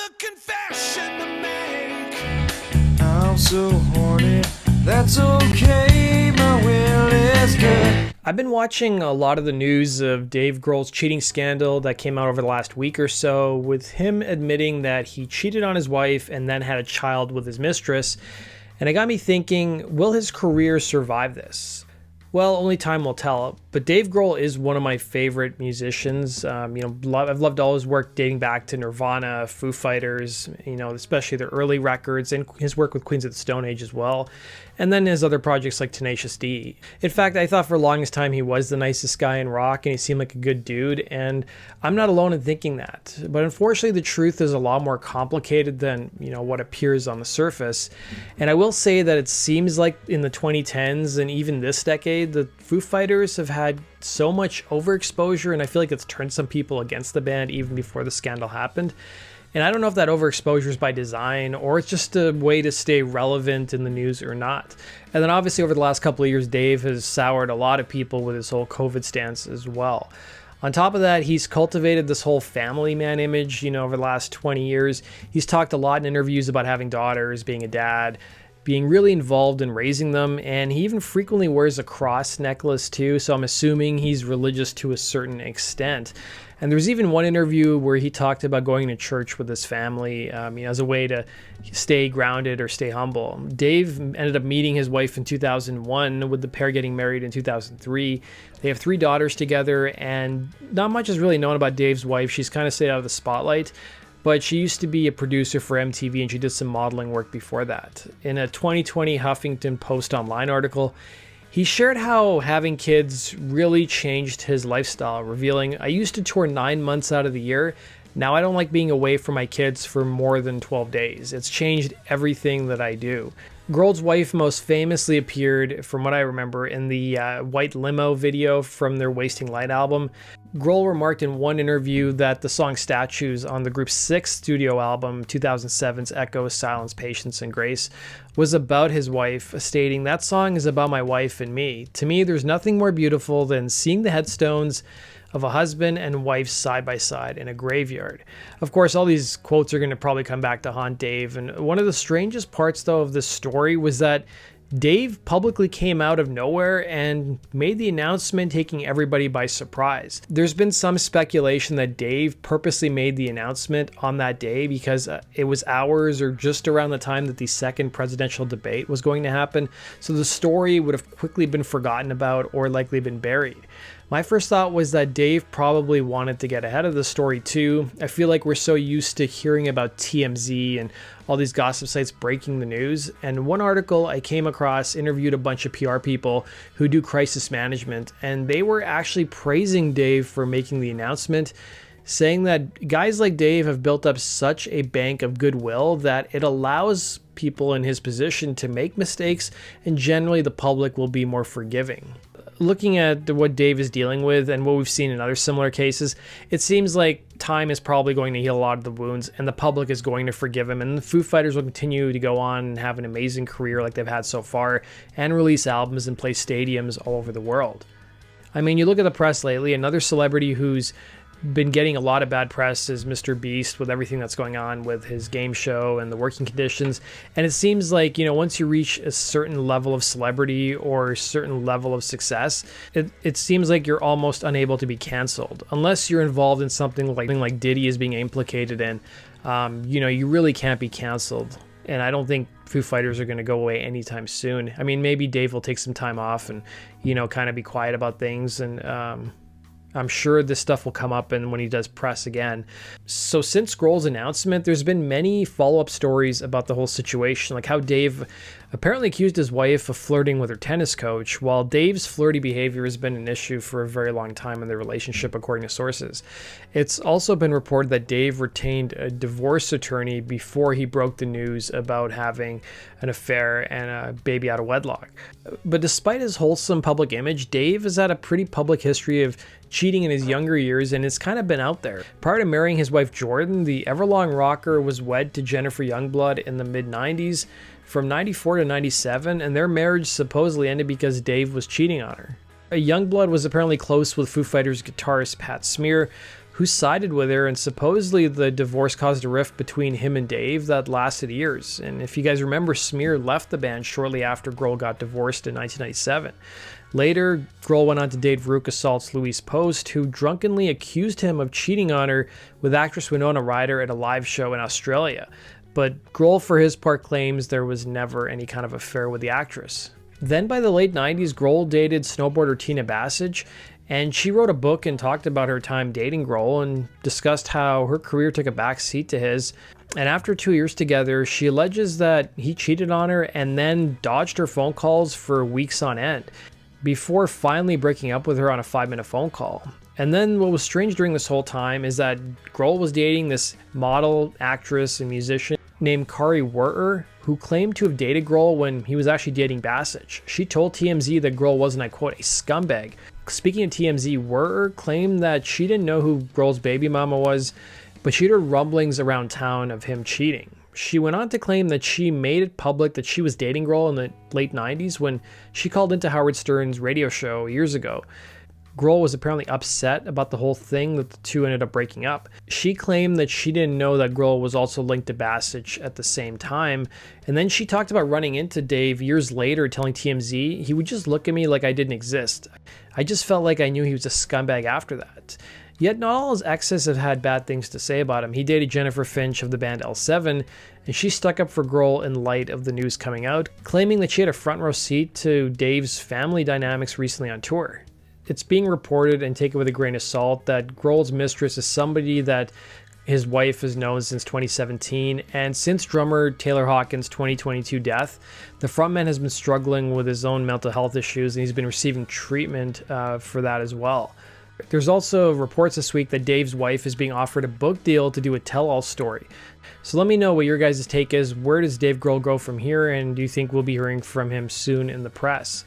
a confession to make. I'm so horny, that's okay, my will is good. I've been watching a lot of the news of Dave Grohl's cheating scandal that came out over the last week or so, with him admitting that he cheated on his wife and then had a child with his mistress. And it got me thinking, will his career survive this? Well, only time will tell. But Dave Grohl is one of my favorite musicians. I've loved all his work dating back to Nirvana, Foo Fighters, especially their early records, and his work with Queens of the Stone Age as well. And then his other projects like Tenacious D. In fact, I thought for the longest time he was the nicest guy in rock and he seemed like a good dude. And I'm not alone in thinking that. But unfortunately, the truth is a lot more complicated than, what appears on the surface. And I will say that it seems like in the 2010s and even this decade, the Foo Fighters have had so much overexposure, and I feel like it's turned some people against the band even before the scandal happened. And I don't know if that overexposure is by design or it's just a way to stay relevant in the news or not. And then obviously over the last couple of years, Dave has soured a lot of people with his whole COVID stance as well. On top of that, he's cultivated this whole family man image, over the last 20 years. He's talked a lot in interviews about having daughters, being a dad, being really involved in raising them, and he even frequently wears a cross necklace too, so I'm assuming he's religious to a certain extent. And there's even one interview where he talked about going to church with his family as a way to stay grounded or stay humble. Dave ended up meeting his wife in 2001, with the pair getting married in 2003. They have 3 daughters together, and not much is really known about Dave's wife. She's kind of stayed out of the spotlight. But she used to be a producer for MTV and she did some modeling work before that. In a 2020 Huffington Post Online article, he shared how having kids really changed his lifestyle, revealing, "I used to tour 9 months out of the year. Now I don't like being away from my kids for more than 12 days. It's changed everything that I do." Grohl's wife most famously appeared, from what I remember, in the White Limo video from their Wasting Light album. Grohl remarked in one interview that the song Statues on the group's 6th studio album, 2007's Echo, Silence, Patience, and Grace, was about his wife, stating, "That song is about my wife and me. To me, there's nothing more beautiful than seeing the headstones of a husband and wife side by side in a graveyard." Of course, all these quotes are going to probably come back to haunt Dave. And one of the strangest parts, though, of this story was that Dave publicly came out of nowhere and made the announcement, taking everybody by surprise. There's been some speculation that Dave purposely made the announcement on that day because it was hours or just around the time that the second presidential debate was going to happen. So the story would have quickly been forgotten about or likely been buried. My first thought was that Dave probably wanted to get ahead of the story too. I feel like we're so used to hearing about TMZ and all these gossip sites breaking the news. And one article I came across interviewed a bunch of PR people who do crisis management, and they were actually praising Dave for making the announcement, saying that guys like Dave have built up such a bank of goodwill that it allows people in his position to make mistakes, and generally the public will be more forgiving. Looking at what Dave is dealing with and what we've seen in other similar cases, it seems like time is probably going to heal a lot of the wounds and the public is going to forgive him, and the Foo Fighters will continue to go on and have an amazing career like they've had so far and release albums and play stadiums all over the world. I mean, you look at the press lately, another celebrity who's been getting a lot of bad press is Mr. Beast, with everything that's going on with his game show and the working conditions. And it seems like, once you reach a certain level of celebrity or a certain level of success, it seems like you're almost unable to be canceled. Unless you're involved in something like Diddy is being implicated in, you really can't be canceled. And I don't think Foo Fighters are going to go away anytime soon. I mean, maybe Dave will take some time off and, kind of be quiet about things, and I'm sure this stuff will come up and when he does press again. So since Grohl's announcement, there's been many follow-up stories about the whole situation, like how Dave apparently accused his wife of flirting with her tennis coach, while Dave's flirty behavior has been an issue for a very long time in their relationship, according to sources. It's also been reported that Dave retained a divorce attorney before he broke the news about having an affair and a baby out of wedlock. But despite his wholesome public image, Dave has had a pretty public history of cheating in his younger years, and it's kind of been out there. Prior to marrying his wife Jordan, the Everlong rocker was wed to Jennifer Youngblood in the mid-90s from 94 to 97, and their marriage supposedly ended because Dave was cheating on her. Youngblood was apparently close with Foo Fighters guitarist Pat Smear, who sided with her, and supposedly the divorce caused a rift between him and Dave that lasted years. And if you guys remember, Smear left the band shortly after Grohl got divorced in 1997. Later, Grohl went on to date Veruca Salt's Louise Post, who drunkenly accused him of cheating on her with actress Winona Ryder at a live show in Australia. But Grohl, for his part, claims there was never any kind of affair with the actress. Then by the late 90s, Grohl dated snowboarder Tina Bassage, and she wrote a book and talked about her time dating Grohl and discussed how her career took a backseat to his. And after 2 years together, she alleges that he cheated on her and then dodged her phone calls for weeks on end, before finally breaking up with her on a 5-minute phone call. And then what was strange during this whole time is that Grohl was dating this model, actress, and musician named Kari Werter, who claimed to have dated Grohl when he was actually dating Bassage. She told TMZ that Grohl was, and I quote, a scumbag. Speaking of TMZ, Werter claimed that she didn't know who Grohl's baby mama was, but she'd heard rumblings around town of him cheating. She went on to claim that she made it public that she was dating Grohl in the late 90s when she called into Howard Stern's radio show years ago. Grohl was apparently upset about the whole thing, that the two ended up breaking up. She claimed that she didn't know that Grohl was also linked to Bassage at the same time. And then she talked about running into Dave years later, telling TMZ, he would just look at me like I didn't exist. I just felt like I knew he was a scumbag after that. Yet not all his exes have had bad things to say about him. He dated Jennifer Finch of the band L7, and she stuck up for Grohl in light of the news coming out, claiming that she had a front row seat to Dave's family dynamics recently on tour. It's being reported, and take it with a grain of salt, that Grohl's mistress is somebody that his wife has known since 2017, and since drummer Taylor Hawkins' 2022 death, the frontman has been struggling with his own mental health issues, and he's been receiving treatment for that as well. There's also reports this week that Dave's wife is being offered a book deal to do a tell-all story. So let me know what your guys' take is. Where does Dave Grohl go from here, and do you think we'll be hearing from him soon in the press?